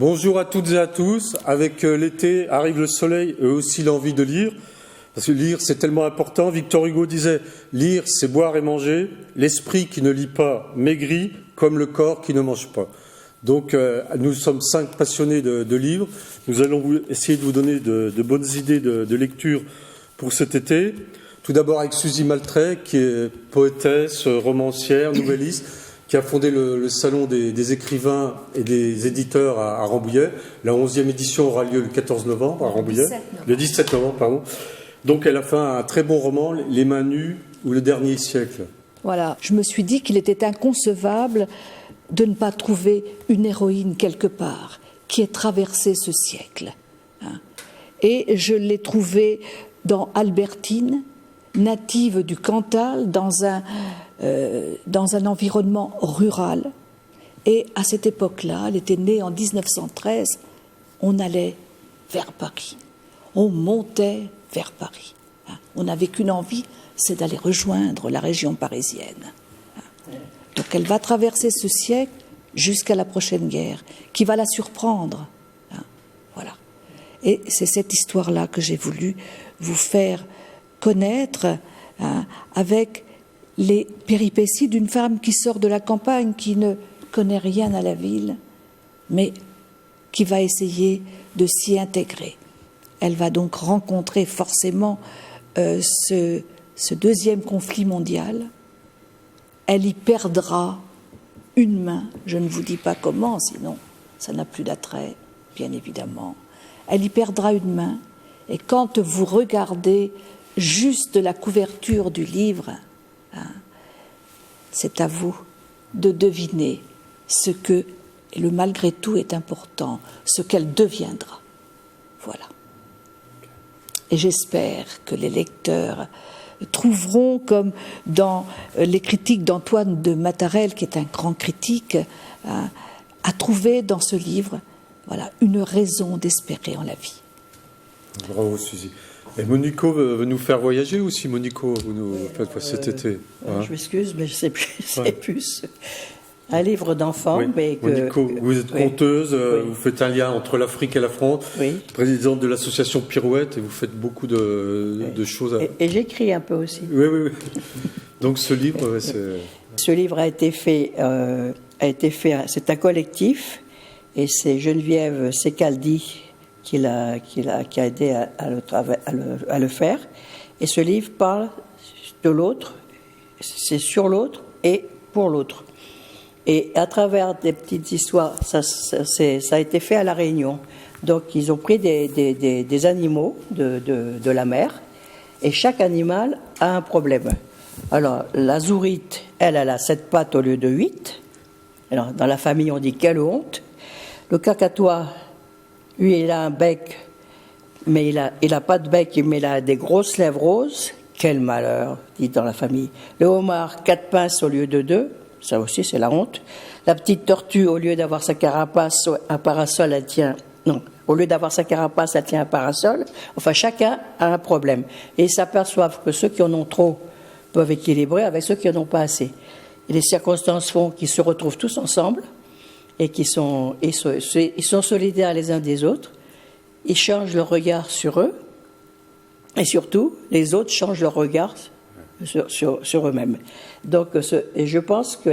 Bonjour à toutes et à tous. Avec l'été arrive le soleil et aussi l'envie de lire. Parce que lire, c'est tellement important. Victor Hugo disait « Lire, c'est boire et manger. L'esprit qui ne lit pas maigrit, comme le corps qui ne mange pas. » Donc, nous sommes 5 passionnés de livres. Nous allons essayer de vous donner de bonnes idées de lecture pour cet été. Tout d'abord avec Suzy Maltrait, qui est poétesse, romancière, nouvelliste, qui a fondé le Salon des écrivains et des éditeurs à Rambouillet. La 11e édition aura lieu le 14 novembre à Rambouillet. Le 17 novembre, pardon. Donc elle a fait un très bon roman, Les mains nues ou Le dernier siècle. Voilà, je me suis dit qu'il était inconcevable de ne pas trouver une héroïne quelque part qui ait traversé ce siècle. Et je l'ai trouvée dans Albertine, native du Cantal, dans un environnement rural. Et à cette époque-là, elle était née en 1913, on allait vers Paris. On montait vers Paris. On n'avait qu'une envie, c'est d'aller rejoindre la région parisienne. Donc elle va traverser ce siècle jusqu'à la prochaine guerre, qui va la surprendre. Voilà. Et c'est cette histoire-là que j'ai voulu vous faire connaître avec les péripéties d'une femme qui sort de la campagne, qui ne connaît rien à la ville, mais qui va essayer de s'y intégrer. Elle va donc rencontrer forcément ce deuxième conflit mondial. Elle y perdra une main, je ne vous dis pas comment, sinon ça n'a plus d'attrait, bien évidemment. Elle y perdra une main, et quand vous regardez juste la couverture du livre, c'est à vous de deviner ce que, et le malgré tout est important, ce qu'elle deviendra. Voilà. Et j'espère que les lecteurs trouveront, comme dans les critiques d'Antoine de Matarel, qui est un grand critique, à trouver dans ce livre, voilà, une raison d'espérer en la vie. Bravo, Suzy. Et Monico veut nous faire voyager aussi, Monico, vous nous faites cet été. Je m'excuse, mais je sais plus, c'est plus un livre d'enfant. Oui. Mais Monico, vous êtes conteuse, vous faites un lien entre l'Afrique et la France, présidente de l'association Pirouette, et vous faites beaucoup de choses. Et j'écris un peu aussi. Oui. Donc ce livre, c'est... Ce livre a été fait, c'est un collectif, et c'est Geneviève Secaldi qui a aidé à le faire. Et ce livre parle de l'autre, c'est sur l'autre et pour l'autre. Et à travers des petites histoires, ça a été fait à La Réunion. Donc ils ont pris des animaux de la mer, et chaque animal a un problème. Alors la zourite, elle a 7 pattes au lieu de 8. Alors dans la famille on dit quelle honte. Le cacatois, lui, il a un bec, mais il a pas de bec, mais il a des grosses lèvres roses. Quel malheur, dit dans la famille. Le homard, 4 pinces au lieu de 2. Ça aussi, c'est la honte. La petite tortue, au lieu d'avoir sa carapace, un parasol, elle tient... Non, au lieu d'avoir sa carapace, elle tient un parasol. Enfin, chacun a un problème. Et ils s'aperçoivent que ceux qui en ont trop peuvent équilibrer avec ceux qui en ont pas assez. Et les circonstances font qu'ils se retrouvent tous ensemble et ils sont solidaires les uns des autres. Ils changent leur regard sur eux. Et surtout, les autres changent leur regard sur eux-mêmes. Donc, et je pense que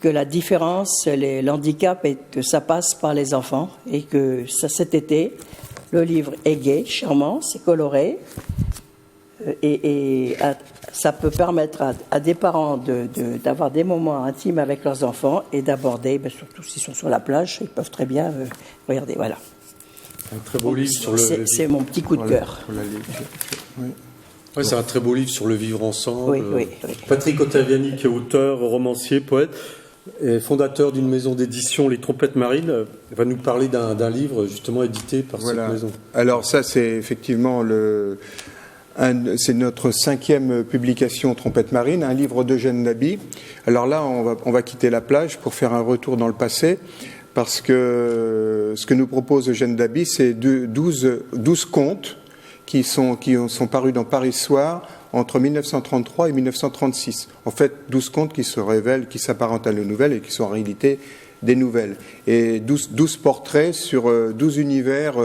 la différence, l'handicap, est que ça passe par les enfants, et que cet été, le livre est gai, charmant, c'est coloré, et ça peut permettre à des parents d'avoir des moments intimes avec leurs enfants et d'aborder, surtout s'ils sont sur la plage, ils peuvent très bien regarder. Voilà. Un très beau livre sur c'est mon petit coup de cœur. Oui, c'est un très beau livre sur le vivre ensemble. Oui. Patrick Ottaviani, qui est auteur, romancier, poète, et fondateur d'une maison d'édition, Les Trompettes Marines, va nous parler d'un livre justement édité par cette maison. Alors ça, c'est effectivement c'est notre 5e publication Trompettes Marines, un livre d'Eugène Dabi. Alors là, on va quitter la plage pour faire un retour dans le passé, parce que ce que nous propose Eugène Dabi, c'est 12 contes qui sont parus dans Paris Soir entre 1933 et 1936. En fait, 12 contes qui se révèlent, qui s'apparentent à la nouvelle et qui sont en réalité des nouvelles. Et 12 portraits sur 12 univers,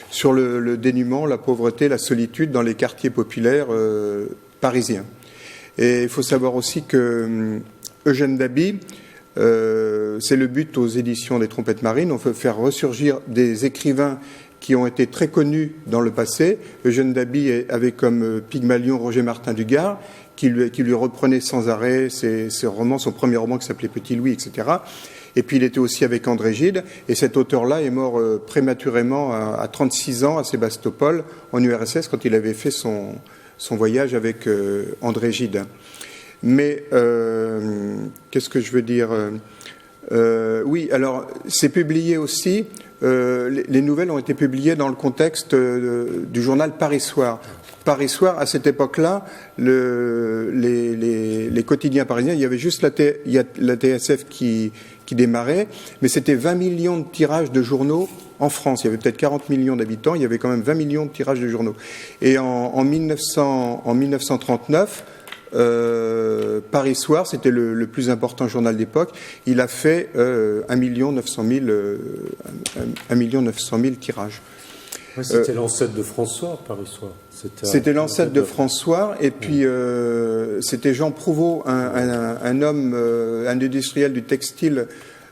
sur le dénuement, la pauvreté, la solitude dans les quartiers populaires parisiens. Et il faut savoir aussi que Eugène Daby, c'est le but aux éditions des Trompettes Marines, on veut faire ressurgir des écrivains qui ont été très connus dans le passé. Eugène Daby avait comme Pygmalion Roger Martin du Gard, qui lui reprenait sans arrêt ses romans, son premier roman qui s'appelait Petit Louis, etc. Et puis il était aussi avec André Gide, et cet auteur-là est mort prématurément à 36 ans à Sébastopol, en URSS, quand il avait fait son voyage avec André Gide. Mais qu'est-ce que je veux dire oui, alors c'est publié aussi, les nouvelles ont été publiées dans le contexte du journal Paris Soir. Paris Soir, à cette époque-là, les quotidiens parisiens, il y avait juste la TSF qui démarrait, mais c'était 20 millions de tirages de journaux en France. Il y avait peut-être 40 millions d'habitants, il y avait quand même 20 millions de tirages de journaux. Et en 1939, Paris Soir, c'était le plus important journal d'époque, il a fait 1 900 000 tirages. Ouais, c'était l'ancêtre de François, Paris Soir. C'était l'ancêtre de François, et puis c'était Jean Prouveau, un homme, un industriel du textile,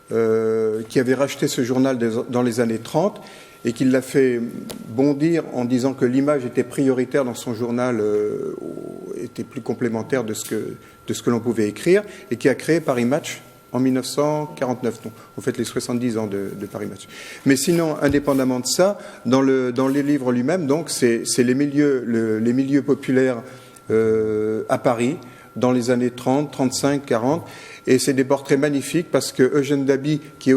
qui avait racheté ce journal dans les années 30, et qui l'a fait bondir en disant que l'image était prioritaire dans son journal, était plus complémentaire de ce que l'on pouvait écrire, et qui a créé Paris Match en 1949. Donc, on fête les 70 ans de Paris Match. Mais sinon, indépendamment de ça, dans les livres lui-même, donc c'est les milieux populaires à Paris dans les années 30, 35, 40. Et c'est des portraits magnifiques parce que Eugène Daby, qui a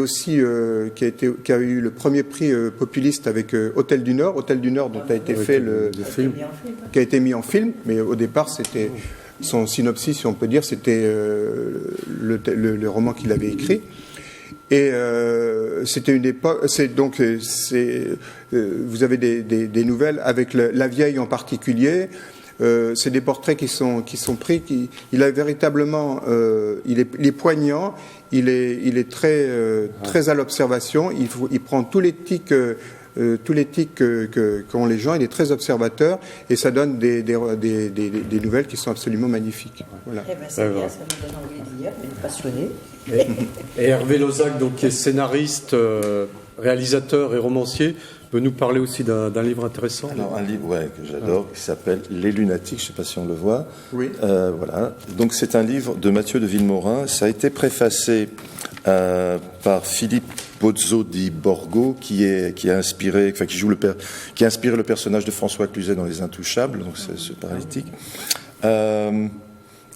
eu le premier prix populiste avec Hôtel du Nord dont a été fait qui a été mis en film, mais au départ c'était son synopsis, si on peut dire, c'était le roman qu'il avait écrit. Et c'était une époque. Vous avez des nouvelles avec La Vieille en particulier. C'est des portraits qui sont pris. Il a véritablement, il est poignant. Il est très à l'observation. Il prend tous les tics qu'ont les gens. Il est très observateur et ça donne des nouvelles qui sont absolument magnifiques. Voilà. Eh ben, c'est bien, ça me donne envie de lire, mais passionné. Et Hervé Lozac, donc, qui est scénariste, réalisateur et romancier, peut nous parler aussi d'un livre intéressant. Alors, un livre que j'adore, qui s'appelle Les Lunatiques, je ne sais pas si on le voit. Oui. Voilà. Donc, c'est un livre de Mathieu de Villemorin. Ça a été préfacé par Philippe Bozzo di Borgo, qui a inspiré le personnage de François Cluzet dans Les Intouchables, donc c'est ce paralytique.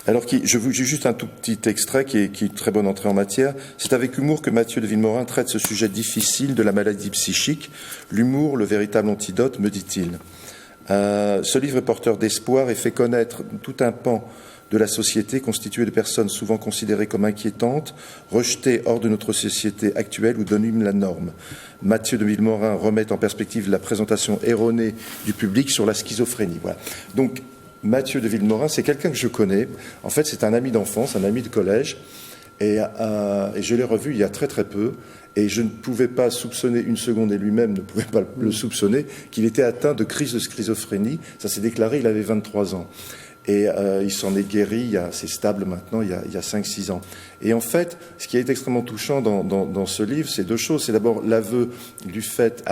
Alors, je vous dis juste un tout petit extrait qui est une très bonne entrée en matière. C'est avec humour que Mathieu de Villemorin traite ce sujet difficile de la maladie psychique. L'humour, le véritable antidote, me dit-il. Ce livre est porteur d'espoir et fait connaître tout un pan de la société constituée de personnes souvent considérées comme inquiétantes, rejetées hors de notre société actuelle où domine la norme. Mathieu de Villemorin remet en perspective la présentation erronée du public sur la schizophrénie. Voilà. Donc, Mathieu de Villemorin, c'est quelqu'un que je connais. En fait, c'est un ami d'enfance, un ami de collège. Et je l'ai revu il y a très très peu. Et je ne pouvais pas soupçonner une seconde, et lui-même ne pouvait pas le soupçonner, qu'il était atteint de crise de schizophrénie. Ça s'est déclaré, il avait 23 ans. Et il s'en est guéri, c'est stable maintenant, il y a 5-6 ans. Et en fait, ce qui est extrêmement touchant dans ce livre, c'est deux choses. C'est d'abord l'aveu du fait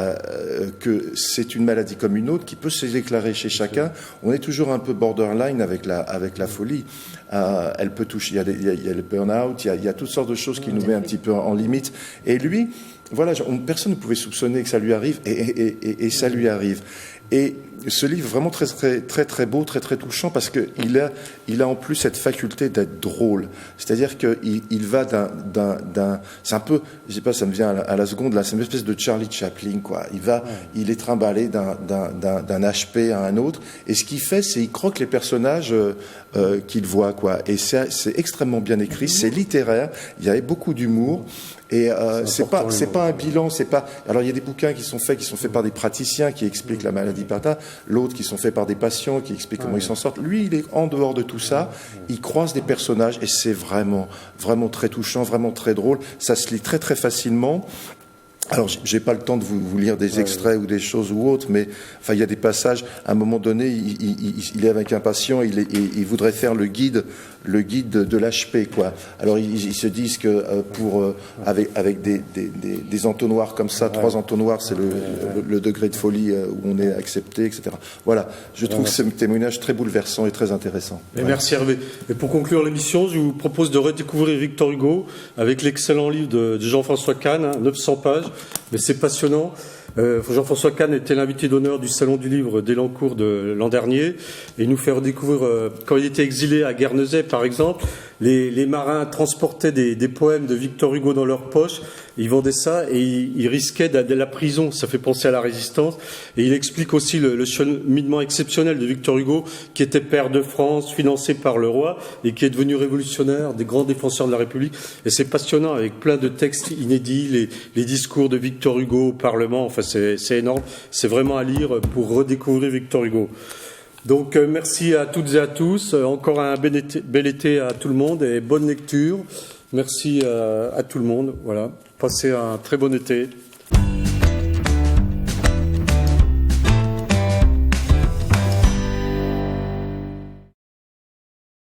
que c'est une maladie comme une autre, qui peut se déclarer chez chacun. On est toujours un peu borderline avec la folie. Elle peut toucher, il y a le burn-out, il y a toutes sortes de choses qui nous met un petit peu en limite. Et lui, voilà, personne ne pouvait soupçonner que ça lui arrive, et ça lui arrive. Et ce livre est vraiment très, très, très, très beau, très, très touchant, parce qu'il a en plus cette faculté d'être drôle. C'est-à-dire qu'il va c'est un peu, je sais pas, ça me vient à la seconde, là, c'est une espèce de Charlie Chaplin, quoi. Il est trimballé d'un HP à un autre, et ce qu'il fait, c'est qu'il croque les personnages qu'il voit, quoi. Et c'est extrêmement bien écrit, c'est littéraire, il y avait beaucoup d'humour. Et c'est pas un bilan, c'est pas. Alors il y a des bouquins qui sont faits par des praticiens qui expliquent la maladie Perdita, l'autre qui sont faits par des patients, qui expliquent comment ils s'en sortent. Lui, il est en dehors de tout ça, il croise des personnages, et c'est vraiment, vraiment très touchant, vraiment très drôle. Ça se lit très, très facilement. Alors, j'ai pas le temps de vous lire des extraits ou des choses ou autres, mais enfin, il y a des passages. À un moment donné, il est avec un patient, il voudrait faire le guide de l'HP, quoi. Alors, ils se disent que avec des entonnoirs comme ça, 3 entonnoirs, c'est le degré de folie où on est accepté, etc. Voilà. Je trouve ce témoignage très bouleversant et très intéressant. Et merci Hervé. Et pour conclure l'émission, je vous propose de redécouvrir Victor Hugo avec l'excellent livre de Jean-François Kahn, 900 pages. Mais c'est passionnant. Jean-François Kahn était l'invité d'honneur du Salon du Livre d'Elancourt de l'an dernier. Et il nous fait redécouvrir, quand il était exilé à Guernesey, par exemple, les marins transportaient des poèmes de Victor Hugo dans leur poche. Ils vendaient ça et ils risquaient de la prison. Ça fait penser à la résistance. Et il explique aussi le cheminement exceptionnel de Victor Hugo, qui était père de France, financé par le roi, et qui est devenu révolutionnaire, des grands défenseurs de la République. Et c'est passionnant, avec plein de textes inédits, les discours de Victor Hugo au Parlement. Enfin, c'est énorme. C'est vraiment à lire pour redécouvrir Victor Hugo. Donc, merci à toutes et à tous. Encore un bel été à tout le monde et bonne lecture. Merci à tout le monde. Voilà. Passez un très bon été.